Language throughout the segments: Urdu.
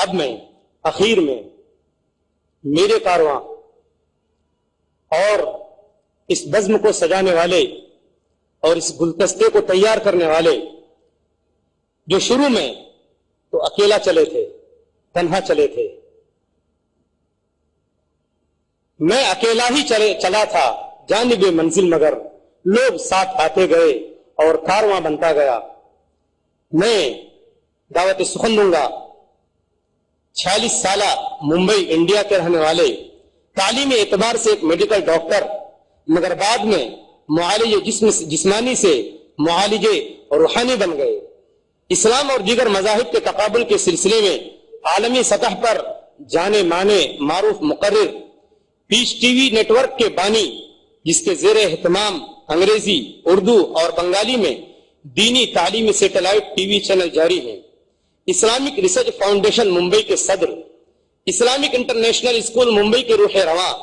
اب میں اخیر میں میرے کارواں اور اس بزم کو سجانے والے اور اس گلدستے کو تیار کرنے والے جو شروع میں تو اکیلا چلے تھے، تنہا چلے تھے، میں اکیلا ہی چلا تھا جانب منزل، مگر لوگ ساتھ آتے گئے اور کارواں بنتا گیا۔ میں دعوت سخن دوں گا 46 سالہ ممبئی انڈیا کے رہنے والے، تعلیمی اعتبار سے ایک میڈیکل ڈاکٹر، مگر بعد میں معالج جسمانی سے معالج روحانی بن گئے۔ اسلام اور دیگر مذاہب کے تقابل کے سلسلے میں عالمی سطح پر جانے مانے معروف مقرر، پیس ٹی وی نیٹ ورک کے بانی، جس کے زیر اہتمام انگریزی، اردو اور بنگالی میں دینی تعلیمی سیٹلائٹ ٹی وی چینل جاری ہیں، اسلامک ریسرچ فاؤنڈیشن ممبئی کے صدر، اسلامک انٹرنیشنل اسکول ممبئی کے روح رواں،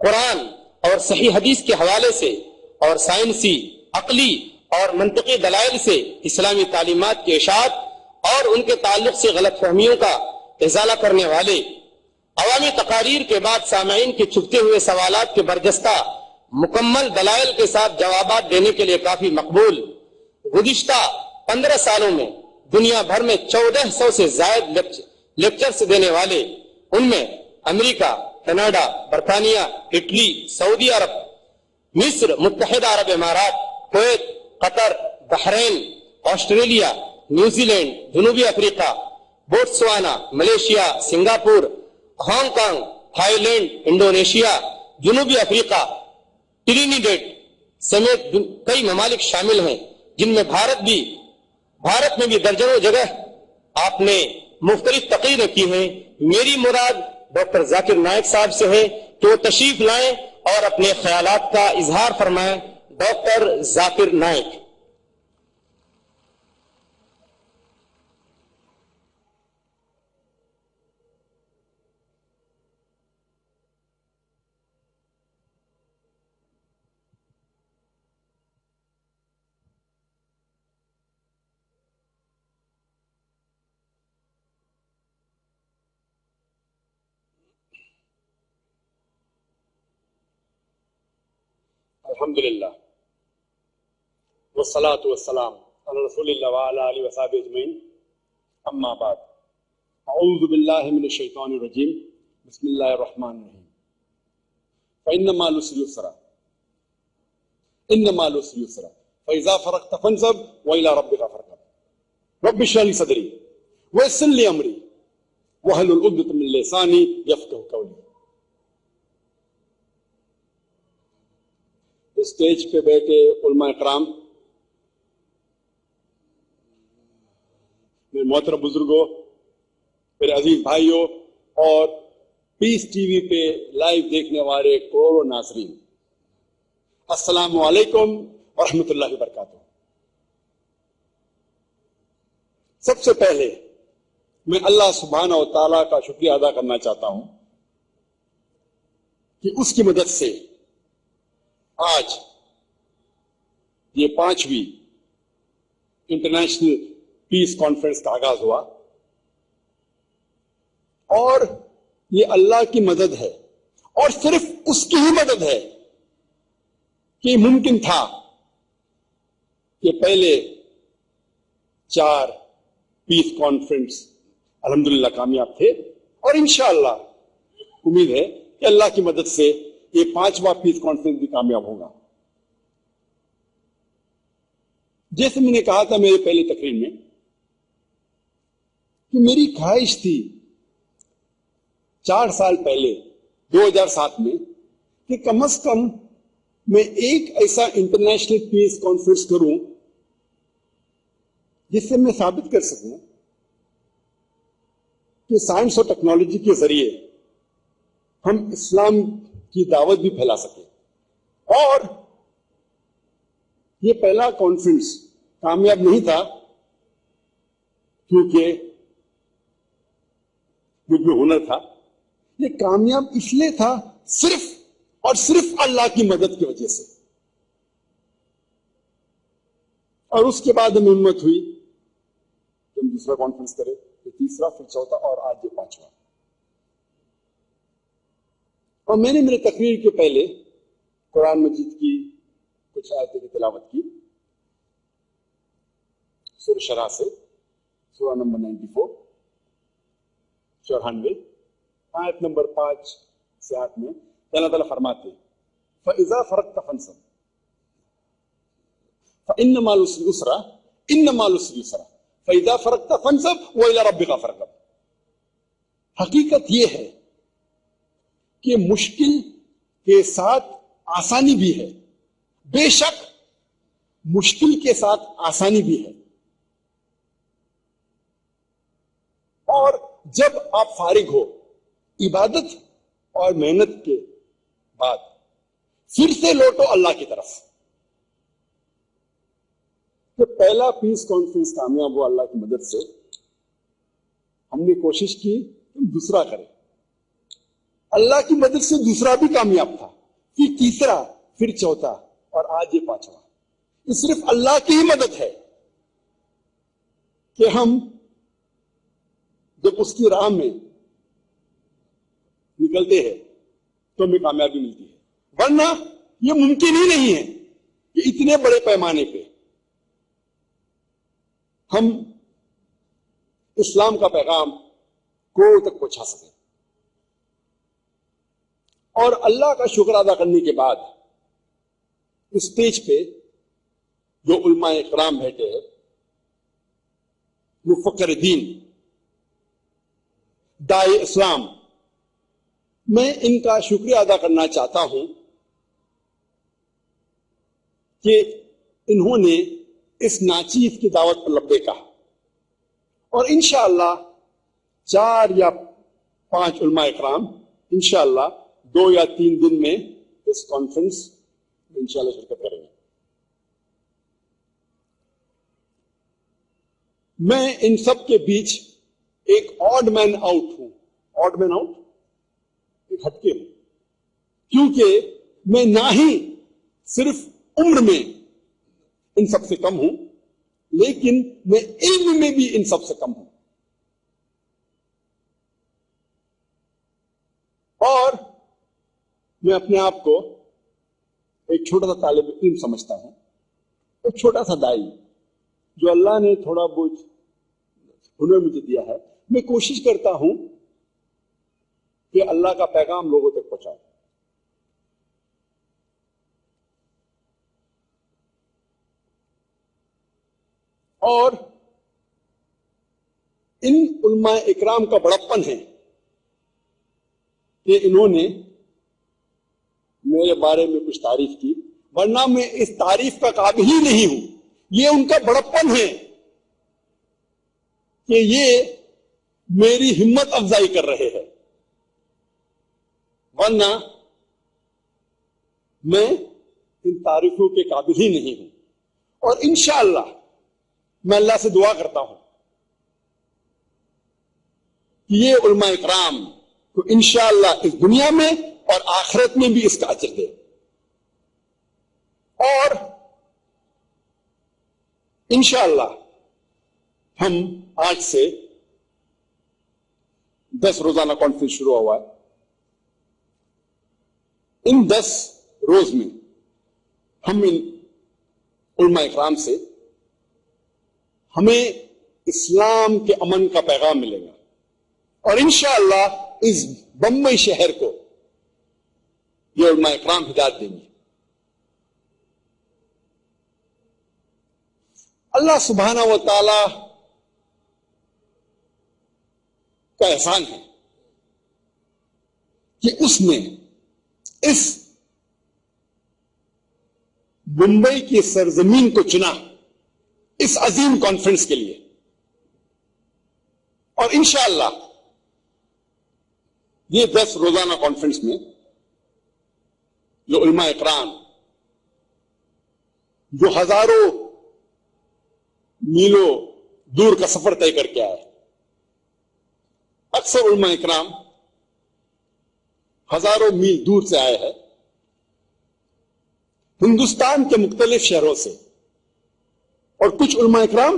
قرآن اور صحیح حدیث کے حوالے سے اور سائنسی، عقلی اور منطقی دلائل سے اسلامی تعلیمات کی اشاعت اور ان کے تعلق سے غلط فہمیوں کا ازالہ کرنے والے، عوامی تقاریر کے بعد سامعین کے چھپتے ہوئے سوالات کے برجستہ مکمل دلائل کے ساتھ جوابات دینے کے لیے کافی مقبول، گزشتہ 15 سالوں میں دنیا بھر میں 1400 سے زائد لیکچرز دینے والے، ان میں امریکہ، کینیڈا، برطانیہ، اٹلی، سعودی عرب، مصر، متحدہ عرب امارات، Kuwait, Qatar, Bahrain, Australia, New Zealand, جنوبی افریقہ، Botswana, Malaysia, Singapore, Hong Kong, Thailand, Indonesia, جنوبی افریقہ، ٹرینیڈیڈ سمیت کئی ممالک شامل ہیں، جن میں بھارت میں بھی درجنوں جگہ آپ نے مختلف تقریریں کی ہیں۔ میری مراد ڈاکٹر ذاکر نائک صاحب سے ہے کہ وہ تشریف لائیں اور اپنے خیالات کا اظہار فرمائیں۔ ڈاکٹر ذاکر نائک۔ الحمدللہ والصلاة والسلام علی رسول اللہ وعلی آلہ وصحبہ اجمعین، اما بعد، اعوذ باللہ من الشیطان الرجیم، بسم اللہ الرحمن الرحیم۔ فإن مع العسر يسرا، إن مع العسر يسرا، فإذا فرغت فانصب وإلى ربك فارغب، رب اشرح لي صدری ويسر لي أمری واحلل عقدۃ من لسانی یفقہوا قولی۔ اسٹیج پہ بیٹھے علماء اکرام، میرے محترم بزرگوں، میرے عزیز بھائیوں اور پیس ٹی وی پہ لائیو دیکھنے والے کروڑوں ناظرین، السلام علیکم ورحمۃ اللہ وبرکاتہ۔ سب سے پہلے میں اللہ سبحانہ و تعالیٰ کا شکریہ ادا کرنا چاہتا ہوں کہ اس کی مدد سے آج یہ 5ویں انٹرنیشنل پیس کانفرنس کا آغاز ہوا، اور یہ اللہ کی مدد ہے اور صرف اس کی ہی مدد ہے کہ ممکن تھا کہ پہلے 4 پیس کانفرنس الحمدللہ کامیاب تھے، اور انشاءاللہ امید ہے کہ اللہ کی مدد سے یہ 5واں پیس کانفرنس بھی کامیاب ہوگا۔ جیسے میں نے کہا تھا میرے پہلے تقریر میں کہ میری خواہش تھی 4 سال پہلے 2007 میں کہ کم از کم میں ایک ایسا انٹرنیشنل پیس کانفرنس کروں جس سے میں ثابت کر سکوں کہ سائنس اور ٹیکنالوجی کے ذریعے ہم اسلام کی دعوت بھی پھیلا سکیں۔ اور یہ پہلا کانفرنس کامیاب نہیں تھا کیونکہ مجھ میں ہنر تھا، یہ کامیاب اس لیے تھا صرف اور صرف اللہ کی مدد کی وجہ سے۔ اور اس کے بعد ہمیں ہمت ہوئی کہ ہم دوسرا کانفرنس کریں، پھر تیسرا، پھر چوتھا، اور آج یہ پانچواں. اور میں نے میرے تقریر کے پہلے قرآن مجید کی کچھ آیتیں کی تلاوت کی سورہ شرح سے، سورہ نمبر 94، 94 آیت نمبر 5 سے 8 میں اللہ تعالیٰ فرماتے ہیں فَإِذَا فَرَغْتَ فَانْصَبْ فَإِنَّ مَعَ الْعُسْرِ يُسْرًا إِنَّ مَعَ الْعُسْرِ يُسْرًا فَإِذَا فَرَغْتَ فَانْصَبْ وَإِلَىٰ رَبِّكَ فَارْغَب. حقیقت یہ ہے کہ مشکل کے ساتھ آسانی بھی ہے، بے شک مشکل کے ساتھ آسانی بھی ہے. اور جب آپ فارغ ہو عبادت اور محنت کے بعد پھر سے لوٹو اللہ کی طرف. کہ پہلا پیس کانفرنس کامیاب ہوا اللہ کی مدد سے، ہم نے کوشش کی ہم دوسرا کریں، اللہ کی مدد سے دوسرا بھی کامیاب تھا، پھر تیسرا، پھر چوتھا، اور آج یہ پانچواں. یہ صرف اللہ کی ہی مدد ہے کہ ہم جب اس کی راہ میں نکلتے ہیں تو ہمیں کامیابی ملتی ہے، ورنہ یہ ممکن ہی نہیں ہے کہ اتنے بڑے پیمانے پہ ہم اسلام کا پیغام کوئی تک پہنچا سکیں. اور اللہ کا شکر ادا کرنے کے بعد اسٹیج پہ جو علماء اکرام بیٹھے ہیں، مفکر دین، داعی اسلام، میں ان کا شکریہ ادا کرنا چاہتا ہوں کہ انہوں نے اس ناچیز کی دعوت پر لبیک کہا. اور انشاءاللہ 4 یا 5 علماء اکرام انشاءاللہ 2 یا 3 دن میں اس کانفرنس میں انشاءاللہ شرکت کریں گے. میں ان سب کے بیچ ایک آڈ مین آؤٹ ہوں. آڈ مین آؤٹ، ایک ہٹکے ہوں، کیونکہ میں نہ ہی صرف عمر میں ان سب سے کم ہوں، لیکن میں علم میں بھی ان سب سے کم ہوں. اور میں اپنے آپ کو ایک چھوٹا سا طالب علم سمجھتا ہوں، ایک چھوٹا سا دائی جو اللہ نے تھوڑا بہت ہنر مجھے دیا ہے. میں کوشش کرتا ہوں کہ اللہ کا پیغام لوگوں تک پہنچاؤں. اور ان علماء اکرام کا بڑپن ہے کہ انہوں نے میرے بارے میں کچھ تعریف کی، ورنہ میں اس تعریف کا قابل ہی نہیں ہوں. یہ ان کا بڑپن ہے کہ یہ میری ہمت افزائی کر رہے ہیں، ورنہ میں ان تعریفوں کے قابل ہی نہیں ہوں. اور انشاءاللہ میں اللہ سے دعا کرتا ہوں کہ یہ علماء اکرام کو انشاءاللہ اس دنیا میں اور آخرت میں بھی اس کا اجر دے. اور انشاءاللہ ہم آج سے 10 روزانہ کانفرنس شروع ہوا ہے. ان 10 روز میں ہم ان علماء اکرام سے ہمیں اسلام کے امن کا پیغام ملے گا، اور انشاءاللہ اس بمبئی شہر کو یہ علماء اکرام ہدایت دیں گے. اللہ سبحانہ و تعالی کا احسان ہے کہ اس نے اس ممبئی کی سرزمین کو چنا اس عظیم کانفرنس کے لیے. اور انشاءاللہ یہ 10 روزانہ کانفرنس میں جو علماء اکرام جو ہزاروں میلوں دور کا سفر طے کر کے آئے، اکثر علماء اکرام ہزاروں میل دور سے آئے ہیں، ہندوستان کے مختلف شہروں سے، اور کچھ علماء اکرام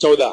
14